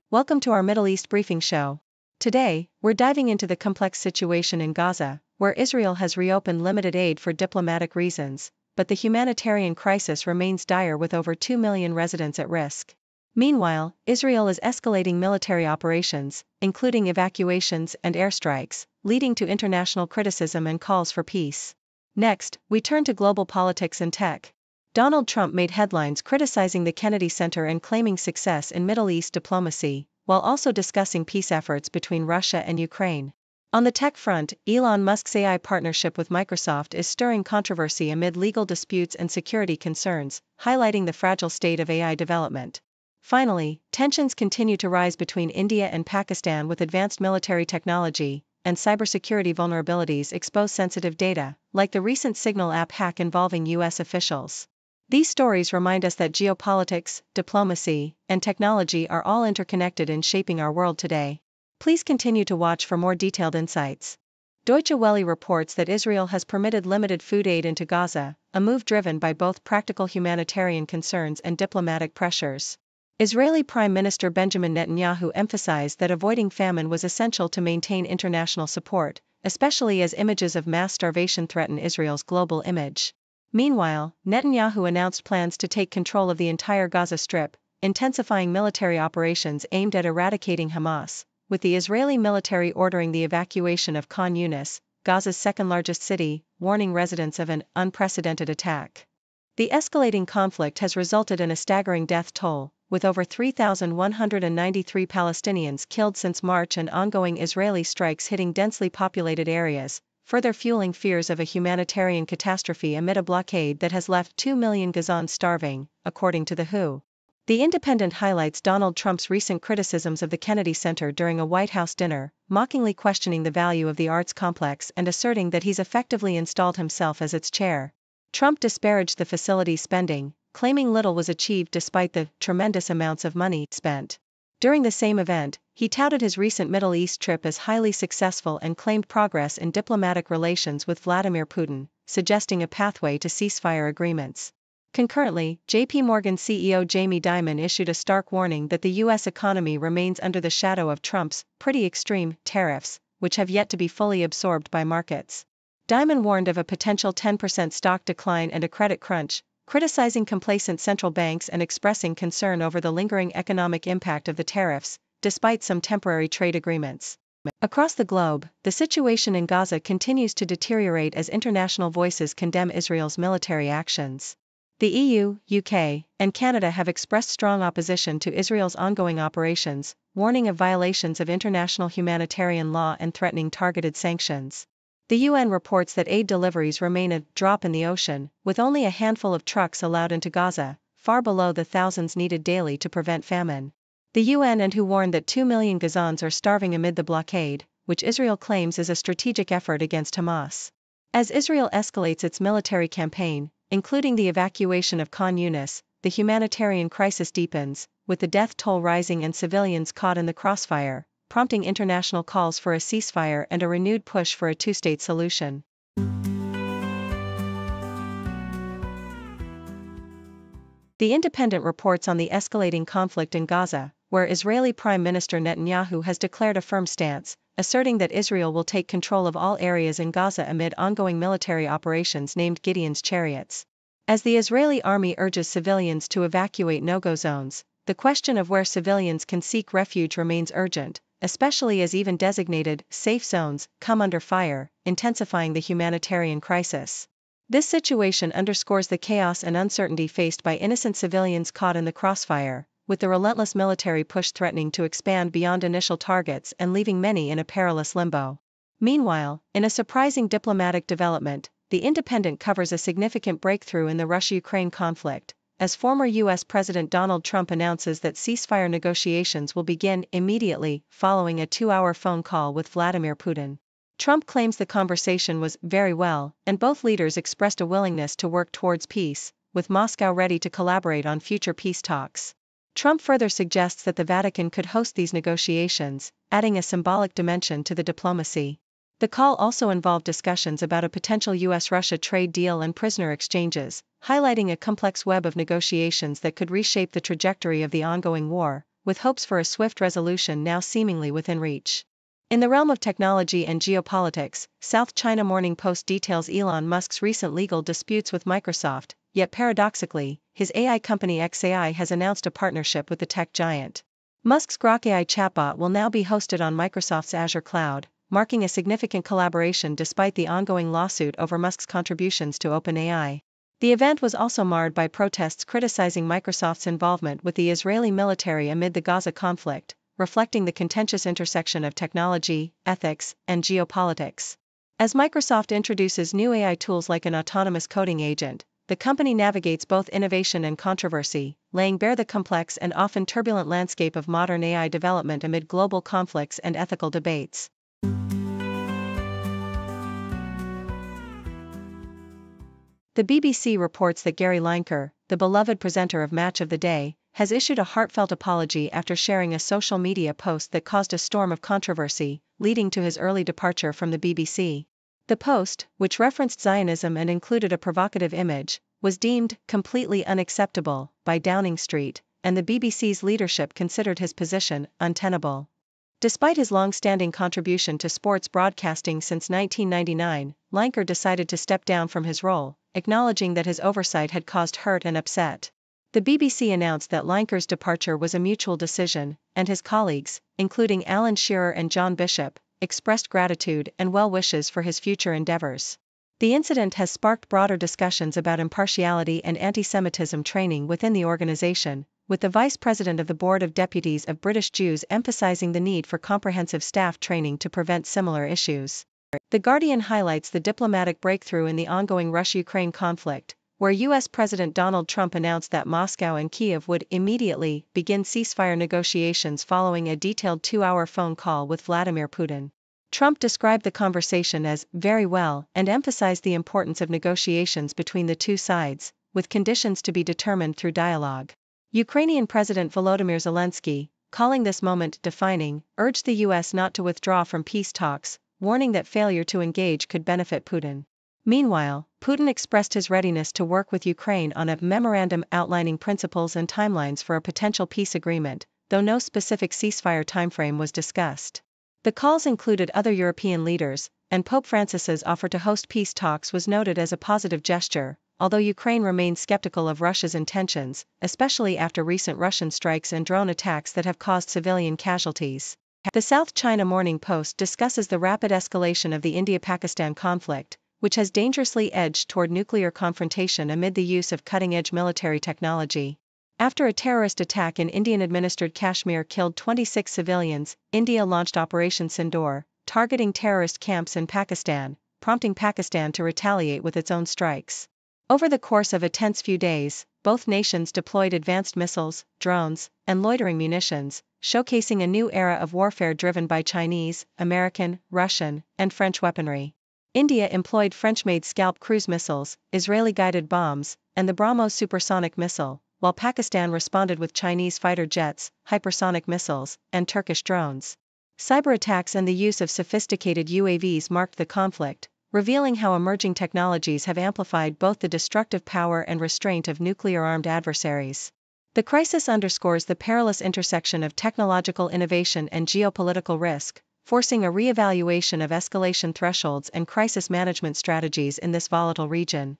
Welcome to our Middle East briefing show. Today, we're diving into the complex situation in Gaza, where Israel has reopened limited aid for diplomatic reasons, but the humanitarian crisis remains dire with over 2 million residents at risk. Meanwhile, Israel is escalating military operations, including evacuations and airstrikes, leading to international criticism and calls for peace. Next, we turn to global politics and tech. Donald Trump made headlines criticizing the Kennedy Center and claiming success in Middle East diplomacy, while also discussing peace efforts between Russia and Ukraine. On the tech front, Elon Musk's AI partnership with Microsoft is stirring controversy amid legal disputes and security concerns, highlighting the fragile state of AI development. Finally, tensions continue to rise between India and Pakistan with advanced military technology, and cybersecurity vulnerabilities expose sensitive data, like the recent Signal app hack involving U.S. officials. These stories remind us that geopolitics, diplomacy, and technology are all interconnected in shaping our world today. Please continue to watch for more detailed insights. Deutsche Welle reports that Israel has permitted limited food aid into Gaza, a move driven by both practical humanitarian concerns and diplomatic pressures. Israeli Prime Minister Benjamin Netanyahu emphasized that avoiding famine was essential to maintain international support, especially as images of mass starvation threaten Israel's global image. Meanwhile, Netanyahu announced plans to take control of the entire Gaza Strip, intensifying military operations aimed at eradicating Hamas, with the Israeli military ordering the evacuation of Khan Yunis, Gaza's second-largest city, warning residents of an unprecedented attack. The escalating conflict has resulted in a staggering death toll, with over 3,193 Palestinians killed since March and ongoing Israeli strikes hitting densely populated areas, further fueling fears of a humanitarian catastrophe amid a blockade that has left 2 million Gazans starving, according to The WHO. The Independent highlights Donald Trump's recent criticisms of the Kennedy Center during a White House dinner, mockingly questioning the value of the arts complex and asserting that he's effectively installed himself as its chair. Trump disparaged the facility's spending, claiming little was achieved despite the tremendous amounts of money spent. During the same event, he touted his recent Middle East trip as highly successful and claimed progress in diplomatic relations with Vladimir Putin, suggesting a pathway to ceasefire agreements. Concurrently, J.P. Morgan CEO Jamie Dimon issued a stark warning that the U.S. economy remains under the shadow of Trump's pretty extreme tariffs, which have yet to be fully absorbed by markets. Dimon warned of a potential 10% stock decline and a credit crunch, criticizing complacent central banks and expressing concern over the lingering economic impact of the tariffs, despite some temporary trade agreements. Across the globe, the situation in Gaza continues to deteriorate as international voices condemn Israel's military actions. The EU, UK, and Canada have expressed strong opposition to Israel's ongoing operations, warning of violations of international humanitarian law and threatening targeted sanctions. The UN reports that aid deliveries remain a drop in the ocean, with only a handful of trucks allowed into Gaza, far below the thousands needed daily to prevent famine. The UN and WHO warned that 2 million Gazans are starving amid the blockade, which Israel claims is a strategic effort against Hamas. As Israel escalates its military campaign, including the evacuation of Khan Yunis, the humanitarian crisis deepens, with the death toll rising and civilians caught in the crossfire, prompting international calls for a ceasefire and a renewed push for a two-state solution. The Independent reports on the escalating conflict in Gaza, where Israeli Prime Minister Netanyahu has declared a firm stance, asserting that Israel will take control of all areas in Gaza amid ongoing military operations named Gideon's Chariots. As the Israeli army urges civilians to evacuate no-go zones, the question of where civilians can seek refuge remains urgent, especially as even designated safe zones come under fire, intensifying the humanitarian crisis. This situation underscores the chaos and uncertainty faced by innocent civilians caught in the crossfire, with the relentless military push threatening to expand beyond initial targets and leaving many in a perilous limbo. Meanwhile, in a surprising diplomatic development, The Independent covers a significant breakthrough in the Russia-Ukraine conflict, as former U.S. President Donald Trump announces that ceasefire negotiations will begin immediately following a 2-hour phone call with Vladimir Putin. Trump claims the conversation was very well, and both leaders expressed a willingness to work towards peace, with Moscow ready to collaborate on future peace talks. Trump further suggests that the Vatican could host these negotiations, adding a symbolic dimension to the diplomacy. The call also involved discussions about a potential U.S.-Russia trade deal and prisoner exchanges, highlighting a complex web of negotiations that could reshape the trajectory of the ongoing war, with hopes for a swift resolution now seemingly within reach. In the realm of technology and geopolitics, South China Morning Post details Elon Musk's recent legal disputes with Microsoft, yet paradoxically, his AI company xAI has announced a partnership with the tech giant. Musk's Grok AI chatbot will now be hosted on Microsoft's Azure cloud, marking a significant collaboration despite the ongoing lawsuit over Musk's contributions to OpenAI. The event was also marred by protests criticizing Microsoft's involvement with the Israeli military amid the Gaza conflict, reflecting the contentious intersection of technology, ethics, and geopolitics. As Microsoft introduces new AI tools like an autonomous coding agent, the company navigates both innovation and controversy, laying bare the complex and often turbulent landscape of modern AI development amid global conflicts and ethical debates. The BBC reports that Gary Lineker, the beloved presenter of Match of the Day, has issued a heartfelt apology after sharing a social media post that caused a storm of controversy, leading to his early departure from the BBC. The post, which referenced Zionism and included a provocative image, was deemed completely unacceptable by Downing Street, and the BBC's leadership considered his position untenable. Despite his long-standing contribution to sports broadcasting since 1999, Lineker decided to step down from his role, acknowledging that his oversight had caused hurt and upset. The BBC announced that Lineker's departure was a mutual decision, and his colleagues, including Alan Shearer and John Bishop, expressed gratitude and well wishes for his future endeavors. The incident has sparked broader discussions about impartiality and anti-Semitism training within the organization, with the Vice President of the Board of Deputies of British Jews emphasizing the need for comprehensive staff training to prevent similar issues. The Guardian highlights the diplomatic breakthrough in the ongoing Russia-Ukraine conflict, where U.S. President Donald Trump announced that Moscow and Kyiv would immediately begin ceasefire negotiations following a detailed 2-hour phone call with Vladimir Putin. Trump described the conversation as very well and emphasized the importance of negotiations between the two sides, with conditions to be determined through dialogue. Ukrainian President Volodymyr Zelensky, calling this moment defining, urged the U.S. not to withdraw from peace talks, warning that failure to engage could benefit Putin. Meanwhile, Putin expressed his readiness to work with Ukraine on a memorandum outlining principles and timelines for a potential peace agreement, though no specific ceasefire timeframe was discussed. The calls included other European leaders, and Pope Francis's offer to host peace talks was noted as a positive gesture, although Ukraine remains skeptical of Russia's intentions, especially after recent Russian strikes and drone attacks that have caused civilian casualties. The South China Morning Post discusses the rapid escalation of the India-Pakistan conflict, which has dangerously edged toward nuclear confrontation amid the use of cutting-edge military technology. After a terrorist attack in Indian-administered Kashmir killed 26 civilians, India launched Operation Sindoor, targeting terrorist camps in Pakistan, prompting Pakistan to retaliate with its own strikes. Over the course of a tense few days, both nations deployed advanced missiles, drones, and loitering munitions, showcasing a new era of warfare driven by Chinese, American, Russian, and French weaponry. India employed French-made Scalp cruise missiles, Israeli-guided bombs, and the BrahMos supersonic missile, while Pakistan responded with Chinese fighter jets, hypersonic missiles, and Turkish drones. Cyber attacks and the use of sophisticated UAVs marked the conflict, revealing how emerging technologies have amplified both the destructive power and restraint of nuclear-armed adversaries. The crisis underscores the perilous intersection of technological innovation and geopolitical risk, forcing a re-evaluation of escalation thresholds and crisis management strategies in this volatile region.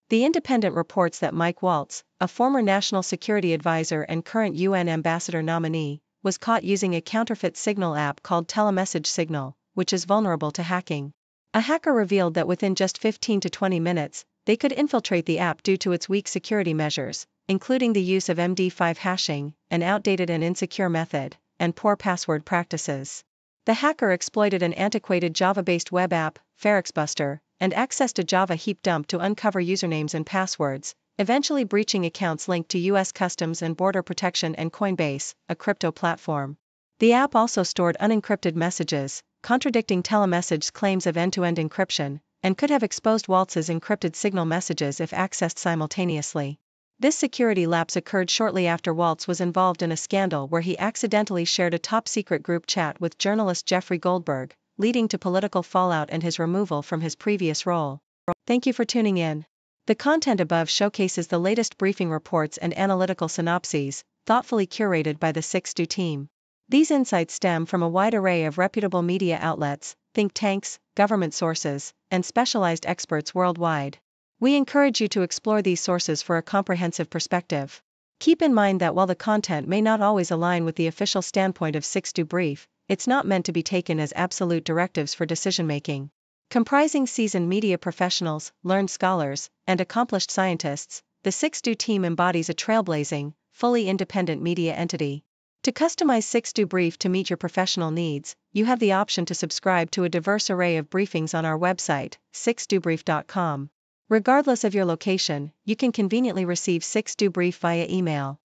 The Independent reports that Mike Waltz, a former national security advisor and current UN ambassador nominee, was caught using a counterfeit signal app called Telemessage Signal, which is vulnerable to hacking. A hacker revealed that within just 15 to 20 minutes, they could infiltrate the app due to its weak security measures, including the use of MD5 hashing, an outdated and insecure method, and poor password practices. The hacker exploited an antiquated Java-based web app, FairXBuster, and accessed a Java heap dump to uncover usernames and passwords, eventually breaching accounts linked to U.S. Customs and Border Protection and Coinbase, a crypto platform. The app also stored unencrypted messages, contradicting Telemessage's claims of end-to-end encryption, and could have exposed Waltz's encrypted signal messages if accessed simultaneously. This security lapse occurred shortly after Waltz was involved in a scandal where he accidentally shared a top-secret group chat with journalist Jeffrey Goldberg, leading to political fallout and his removal from his previous role. Thank you for tuning in. The content above showcases the latest briefing reports and analytical synopses, thoughtfully curated by the 6Do team. These insights stem from a wide array of reputable media outlets, think tanks, government sources, and specialized experts worldwide. We encourage you to explore these sources for a comprehensive perspective. Keep in mind that while the content may not always align with the official standpoint of 6Do Brief, it's not meant to be taken as absolute directives for decision-making. Comprising seasoned media professionals, learned scholars, and accomplished scientists, the 6Do team embodies a trailblazing, fully independent media entity. To customize 6Do Brief to meet your professional needs, you have the option to subscribe to a diverse array of briefings on our website, 6dobrief.com. Regardless of your location, you can conveniently receive 6Do Brief via email.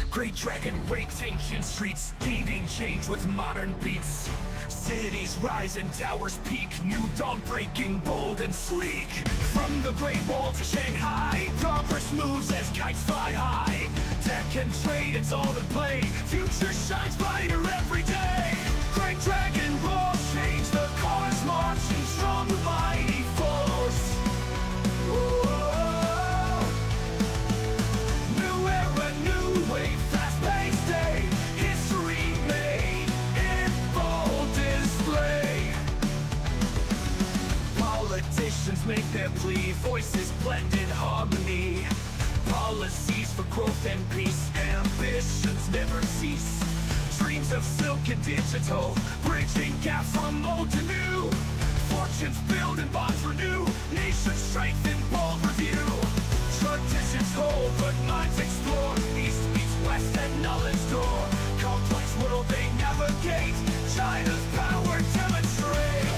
Great dragon wakes ancient streets, leading change with modern beats. Cities rise and towers peak, new dawn breaking, bold and sleek. From the Great Wall to Shanghai, progress moves as kites fly high. Tech and trade, it's all in play, future shines brighter every day. Great dragon roar, change the cars marching strong with mighty force. Whoa. New era, new wave, fast-paced day, history made in full display. Politicians make their plea, voices blend in harmony. Policies for growth and peace, ambitions never cease. Dreams of silk and digital, bridging gaps from old to new. Fortunes build and bonds renew, nations strengthen, bold review. Traditions hold, but minds explore, east meets west and knowledge door. Complex world they navigate, China's power demonstrates.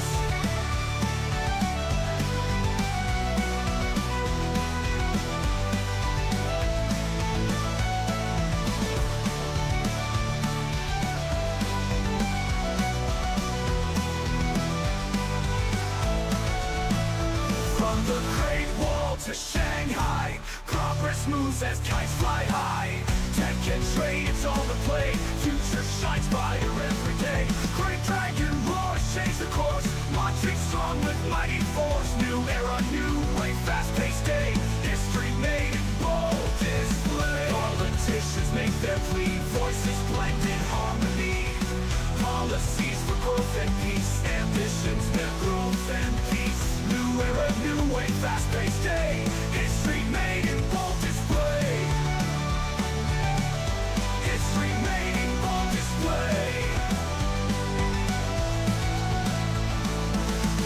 From the Great Wall to Shanghai, progress moves as kites fly high. Tech and trade, it's all the play, future shines brighter every day. Great dragon roars, change the course, marching strong with mighty force. New era, new way, fast-paced day, history made in bold display. Politicians make their plea, voices blend in harmony. Policies for growth and peace, ambitions their growth and peace. New era, new way, fast-paced day, history made in bold display. History made in bold display.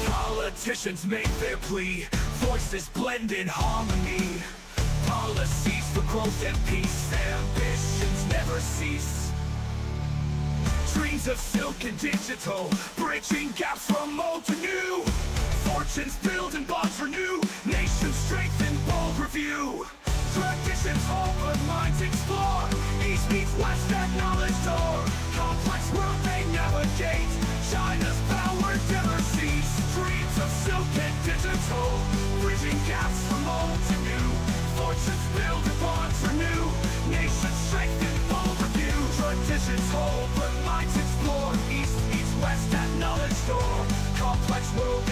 Politicians make their plea, voices blend in harmony. Policies for growth and peace, ambitions never cease. Dreams of silk and digital, bridging gaps from old to new. Fortunes build and bonds renew, nations strengthen, bold review. Traditions hold but minds explore, east meets west at knowledge door. Complex world they navigate, China's power never cease. Dreams of silk and digital, bridging gaps from old to new. Fortunes build and bonds renew, nations strengthen, bold review. Traditions hold but minds explore, east meets west at knowledge door. Complex world